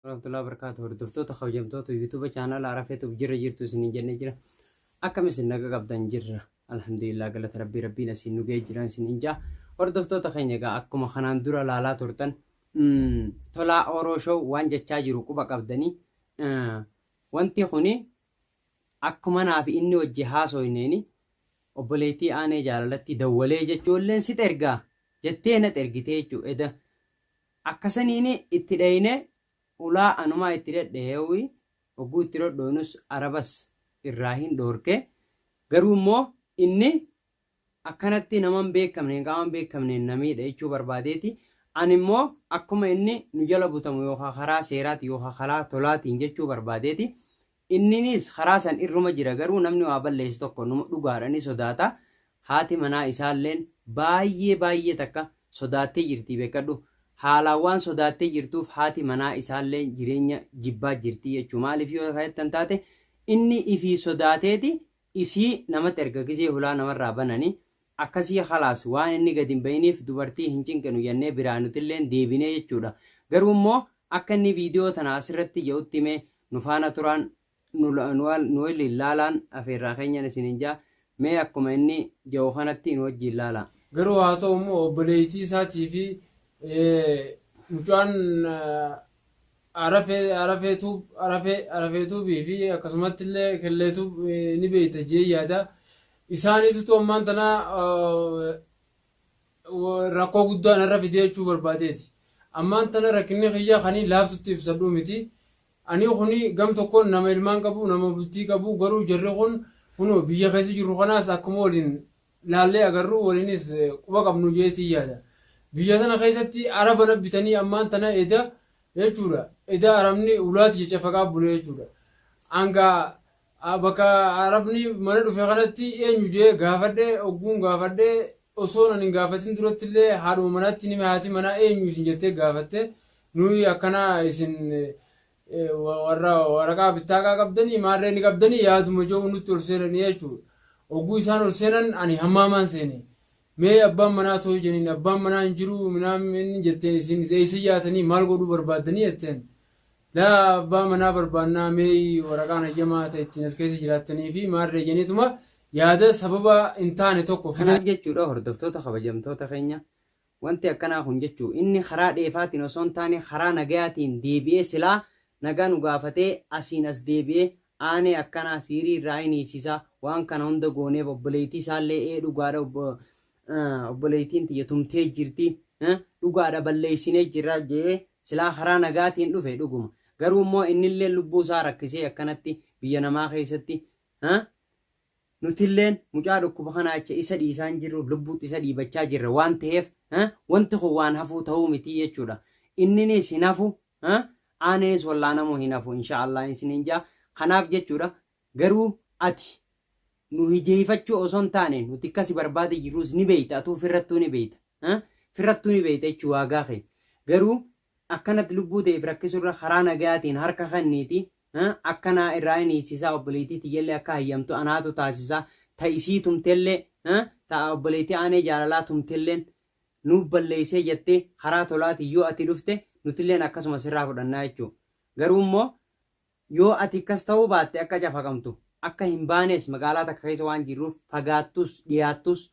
warahmatullahi wabarakatuh. Hordoftoota kabajamtoota YouTube channel Arafeetu jirra jirtu isin jennee jira. Akkam isin naga qabdan jirra. Alhamdulillah galata rabbiin isin nu ga'ee jiran isin inja. Hordoftoota keenya egaa akkuma kanaan dura laalaa turtan tolaa Oroo Show waan jechaa jiru quba qabdanii wanti kuni akkuma naaf inni wajji haasoyneeni obboleettii aanee jaalalatti dawwalee jechuulleen sit ergaa jettee nat ergitee jechuudha. Akkasaniin itti dhayne ulaa anumaa itti dhedheewi oguu itti dhodhoonus arabas irraa hin dhoorke garuu immoo inni akkanatti naman beekamne qaaman beekamne namiidha jechuu barbaadeeti. Ani immoo akkuma inni nu jala butamu yookaan karaa seeraati yookaan karaa tolaatiin jechuu barbaadeeti. Inninis karaa san irruma jira garuu namni waa balleessu tokko numa dhugaadhani sodaata. Haati manaa isaalleen baay'ee takka sodaattee jirti beekadhu. Haalaan waan sodaattee jirtuuf haati manaa isaallee jireenya jibbaa jirti jechuu maaliif yoo ta'an taate inni ifii sodaateeti isii namatti erga gisee hulaa namarraa bananii akkasii khalaas waan inni gadi hin bayiniif dubartii hin cinqinu jennee biraanutillee deebinee jechuudha. Garuu immoo akka inni viidiyoo tana asirratti jedhutti mee nu faana turaan nu ilaalaan afeerraa keenyan isin hinjaa mee akkuma inni jedhu kanatti nu wajjin ilaala. Garuu haa ta'u immoo obboleettii isaatii fi mucaan arafeetuu fi akkasumatti illee kelleetuu ni beeyta jee yaada. Isaaniitu ammaan tana rakkoo guddaan irra fidee jechuu barbaadeeti. Ammaan tana rakkinni kiyyaa kanii laaftutti ibsadhuu miti. Ani kuni gam tokkoon nama ilmaan qabu nama bultii qabu garuu jarri kun biyya keessa jiru kanaas akkuma waliin laallee agarru waliinis quba qabnu jeetii yaada. Biyya tana keessatti araba bitanii ammaan tana eda jechuudha. Eda arabni ulaati cacafaqaa bulee jechuudha. Anga bakka arabni mana dhufe kanatti eenyu jee gaafadhee ogguun gaafadhee osoo nan hin gaafatin duratti illee haadhuma manatti nime haati manaa eenyu isin jettee gaafatte nuyi akkana isin waraqaa bittaakaa qabdanii maarree ni qabdanii yaaduma jiru nutti ol seenanii jechuudha. Ogguu isaan ol seenan ani hammaamaan seene. Mee abbaan manaa too jeniin abbaan manaa hin jiru minaan jetteen isin eessa yaatanii maal godhuu barbaadanii jetteen. Laa abbaan manaa barbaannaa mee waraqaan hayyamaa ta'e ittiin as keessa jiraattanii fi maarree jeniituma yaada sababa hin taane tokko fidan jechuudha. Hordoftoota kabajamtoota keenya wanti akkanaa kun jechuu inni karaa dheefaatiin osoo hin taane karaa nagayaatiin deebi'ee silaa nagaa nu gaafatee asiin as deebi'ee aanee akkanaa siirii irraa hin hiisisaa waan kana hunda gooneef obboleettii isaallee dhugaadha obboleettiin tiyya tumtee jirti dhugaadha balleessinee jirra jee silaa karaa nagaatiin dhufe dhuguma. Garuu immoo innillee lubbuu isaa rakkisee akkanatti biyya namaa keessatti nutilleen mucaa dhukkuba kanaa acha isa dhiisaan jirru lubbuutti isa dhiibachaa jirra waan ta'eef wanti kun waan hafuu ta'uu miti jechuudha. Inninis hin hafu aaneenis wallaanamuu hin hafu inshaallah isin hinjaa kanaaf jechuudha. Garuu ati nu hijeeffachuu osoo hin taane nuti akkasi barbaade jirus ni beeyta atuu firrattuu ni beeyta jechuu waagaa kee garuu akkanatti lubbuu ta'eef rakkisurra karaa nagayaatiin harka kanniiti akkanaa irraa hin hiisisaa obboleettii tiyyallee akka hayyamtu anaatu taasisaa ta'isii tumtellee ta'a obboleettii aanee jaalalaa tumtelleen nuuf balleessee jettee karaa tolaatiin yoo ati dhufte nutilleen akkasuma sirraa fudhannaa jechuudha. Garuu immoo yoo ati akkas ta'uu baatte akka cafaqamtu akka hin baanes magaalaa takka keessa waan jirruuf fagaattus dhiyaattus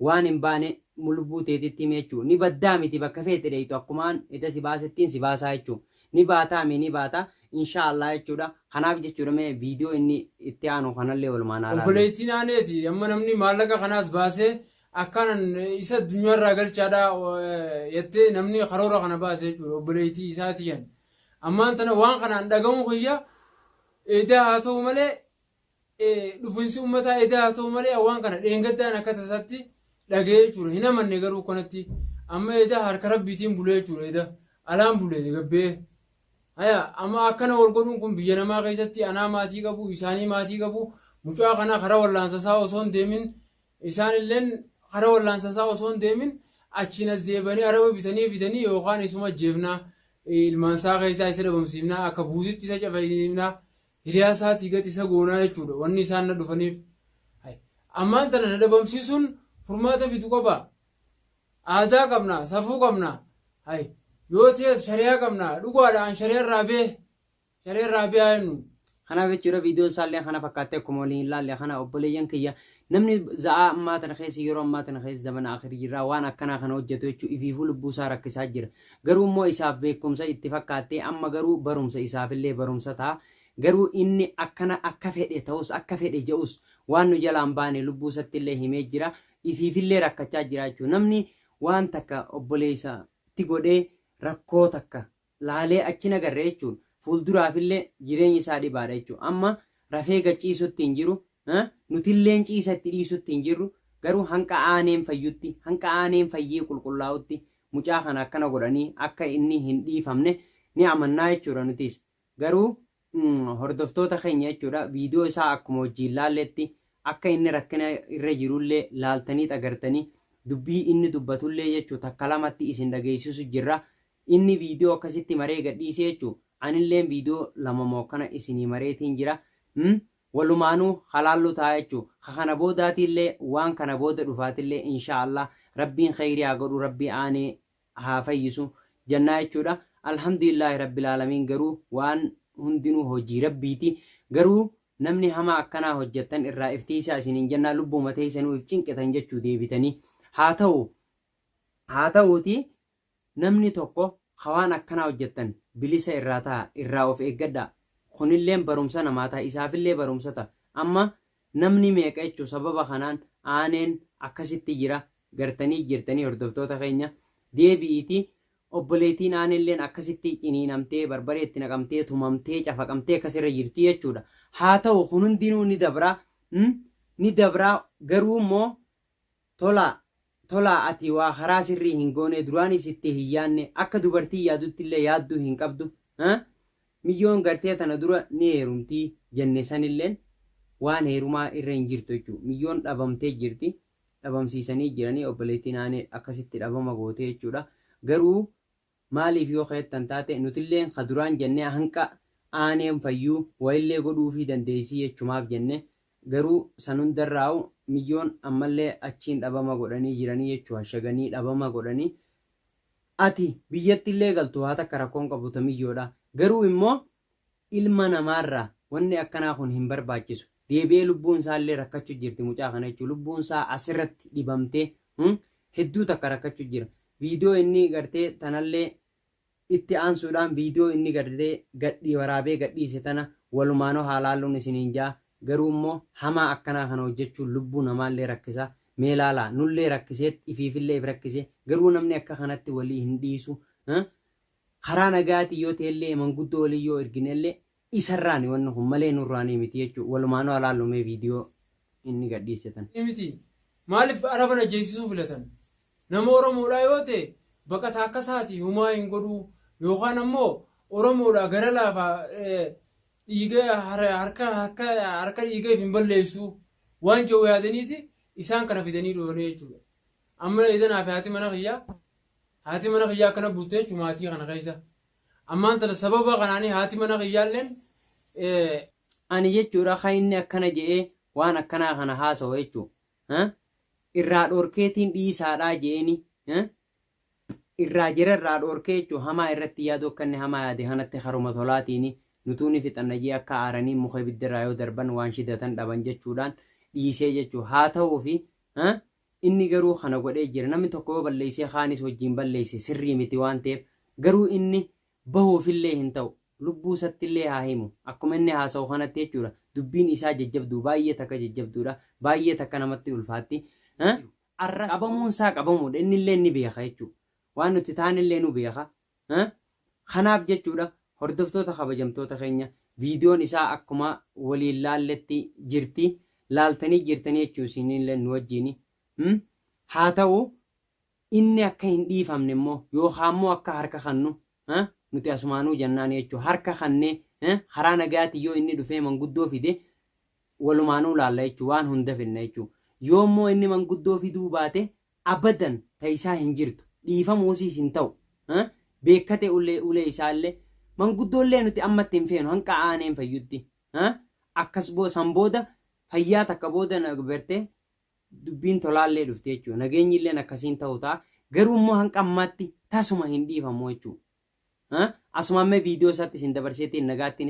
waan hin baane lubbuu teetitti jechuudha. Ni baddaa miti bakka feete dheeytu akkumaan edda si baasettiin si baasaa jechuudha. Ni baataa ni baata inshaallah jechuudha. Kanaaf jechuudha mee viidiyoo inni itti aanu kanallee walumaan haala. Obboleettiin aaneeti amma namni maallaqa kanaas baasee akkanan isa addunyaarraa galchaadhaa jettee namni karoora kana baasee jechuudha obboleettii isaatiyan. Ammaan tana waan kanaan dhagahu kiyya edaa haa ta'u malee dhufiinsi uummataa edaa haa ta'u malee waan kana dheengaddaan akka tasaatti dhagee jechuudha. Hin amanne garuu kanatti amma edaa harka rabbiitiin bulee jechuudha edaa alaan bulee gabbee. Amma akkana wal godhuun kun biyya namaa keessatti anaa maatii qabu isaanii maatii qabu mucaa kana karaa wallaansasaa osoo hin deemin isaanilleen karaa wallaansasaa osoo hin deemin achiin as deebanii araba bitanii fidanii yookaan isuma jeefnaa ilmaansaa keessaa isa dhabamsiifnaa akka buutitti isa cafayifnaa hiriyaasaati gati isa goonaa jechuudha wanni isaan na dhufaniif. Ammaan tana na dhabamsiisuun furmaata fidu qaba. Aadaa qabna safuu qabna. yoo ta'es shari'aa qabna dhugaadhaan shari'aa raabee hayennu. Kanaaf jechuudha viidiyoon isaallee kana fakkaatee akkuma waliin ilaalle kana obboleeyyan kiyya namni za'aa ammaa tana keessa yeroo ammaa tana keessa zamana akhirii jirraa waan akkanaa kana hojjetu jechuun ifiifuu lubbuu isaa rakkisaa jira. Garuu immoo isaaf beekumsa itti fakkaattee amma garuu barumsa isaafillee barumsa ta'a. Garuu inni akkana akka fedhe ta'us akka fedhe je'us waan nu jalaan baane lubbuu isattillee himee jira. Ifiifillee rakkachaa jira jechuudha. Namni waan takka obboleessatti godhee rakkoo takka laalee achi nagarre jechuudha. Fuulduraafillee jireenya isaa dhibaadha jechuudha. Amma rafee gachiisutti hin jiru. Nutilleen ciisatti dhiisutti hin jirru. Garuu hanqa aaneen fayyutti hanqa aaneen fayyee qulqullaa'utti mucaa kana akkana godhanii akka inni hin dhiifamne ni amannaa jechuudha nutis. Garuu hordoftoota keenya jechuudha viidiyoo isaa akkuma wajjin laalletti akka inni rakkina irra jirullee laaltanii agartanii dubbii inni dubbatullee jechuudha takka lamatti isin dhageessisu jirra. Inni viidiyoo akkasitti maree gadhiisee jechuudha. Anilleen viidiyoo lama moo kana isinii mareetiin jira. Walumaanuu halaallu ta'a jechuudha. Kana boodaatillee waan kana booda dhufaatillee inshaallah rabbiin khayrii haa godhu rabbii aanee haa fayyisu jannaa jechuudha. Alhamdulillahi rabbil aalamiin garuu waan hundinuu hojii rabbiiti. Garuu namni hamaa akkanaa hojjettan irraa iftiisaa isiniin jannaa lubbuu matee isanuuf cinqitan jechuu deebitanii haa ta'uuti namni tokko hawaan akkanaa hojjettan bilisa irraa ta'a irraa of eeggadhaa. Kunilleen barumsa namaa ta'a isaafillee barumsa ta'a. Amma namni meeqa jechuun sababa kanaan aaneen akkasitti jira gartanii jirtanii hordoftoota keenya deebi'iiti obboleettiin aanelleen akkasitti ciniinamtee barbareetti naqamtee tumamtee cafaqamtee akkasirra jirti jechuudha. Haa ta'u kun hundinuu ni dabraa garuu immoo tolaa ati waa karaa sirrii hin goone duraanis itti hin yaadne akka dubartii yaadutti illee yaadduu hin qabdu. Miyyoon gartee tana dura ni heerumtii jenne sanilleen waan heerumaa irra hin jirtu jechuudha. Miyyoon dhabamtee jirti. Dhabamsiisanii jiranii obboleettiin aanee akkasitti dhabama goote jechuudha. Garuu maaliif yoo keettan taate nutilleen ka duraan jennee hanqa aaneen fayyuu wayillee godhuufii dandeessii jechumaaf jenne garuu san hundarraa'u miyyoon ammallee achiin dhabama godhanii jiranii jechuudha. Shaganii dhabama godhanii ati biyyattillee galtu haa takka rakkoon qabuta miyyoodha. Garuu immoo ilma namaarraa wanni akkanaa kun hin barbaachisu. Deebi'ee lubbuun isaallee rakkachuu jirti mucaa kana jechuudha. Lubbuun isaa asirratti dhibamtee hedduu takka rakkachuu jira. Viidiyoo inni gartee tanallee itti aansuudhaan viidiyoo inni gartee waraabee gadhiise tana walumaanoo haalaalluun isiniin jaa. Garuu immoo hamaa akkanaa kana hojjechuun lubbuu namaallee rakkisa. Mee laalaa nullee rakkisee ifiifillee rakkise. Garuu namni akka kanatti walii hin dhiisu. Karaa nagaati yoo ta'ellee manguddoo walii yoo erginellee isarraani wanni kun malee nurraanii miti jechuudha. Walumaanoo halaallumee viidiyoo inni gadhiisetan. Miti maaliif araba ajjeesisuu filatan? Nama Oromoodhaa yoo ta'e baqataa akka isaati humaa hin godhuu yookaan ammoo Oromoodhaa gara laafaa dhiiga harka dhiiga hin balleessuu waan jiru yaadaniiti isaan kana fidanii dhoonee jechuudha. Amma idanaaf haati mana kiyyaa akkana bultee cumaatii kana keessa. Ammaan tana sababa kanaanii haati mana kiyyaalleen ani jechuudha kan inni akkana jedhee waan akkanaa kana haasa'u jechuudha. Irraa dhorkeetiin dhiisaadhaa jeeni irraa jirarraa dhorkee jechuudha hamaa irratti yaadu akka inni hamaa yaade kanatti haruma tolaatiin nutuuni fixanna jee akka aaranii muka ibiddarraa yoo darban waan shidatan dhaban jechuudhaan dhiisee jechuudha. Haa ta'uufi inni garuu kana godhee jira. Namni tokko yoo balleessee kaanis wajjin balleesse sirrii miti waan ta'eef garuu inni bahuufillee hin ta'u lubbuu isattillee haa himu akkuma inni haasa'u kanatti jechuudha. Dubbiin isaa jajjabduu baay'ee takka jajjabduudha baay'ee takka namatti ulfaatti. Qabamuun isaa qabamuudha innillee ni beeka jechuudha. Waan nuti taanillee nu beeka. Kanaaf jechuudha hordoftoota kabajamtoota keenya viidiyoon isaa akkuma waliin laalletti jirti laaltanii jirtanii jechuun isinillee nu wajjini. Haa ta'u inni akka hin dhiifamne immoo yookaan immoo akka harka kannu nuti asumaanuu jennaan jechuudha. Harka kannee karaa nagaati yoo inni dhufee manguddoo fide walumaanuu laalla jechuudha waan hunda finna jechuudha. Yoo immoo inni manguddoo fiduu baate abadan ta'isaa hin jirtu dhiifamuusiis hin ta'u. Beekkate ulee isaallee manguddoollee nuti ammatti hin feenu hanqa aaneen fayyutti. Akkas san booda fayyaa takka booda na barte dubbiin tolaallee dhufte jechuudha. Nageenyilleen akkasiin ta'u ta'a. garuu immoo hanqa ammaatti tasuma hin dhiifamu jechuudha. Asumammee viidiyoo isaatti isin dabarseetiin nagaattiin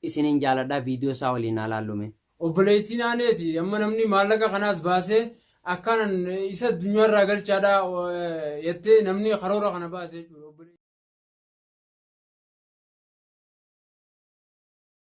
isinin jaaladhaa viidiyoo isaa waliin alaallume. Obboleettiin aaneeti amma namni maallaqa kanaas baasee akkaan isa addunyaarraa galchaadhaa jettee namni karoora kana baasee jechuudha.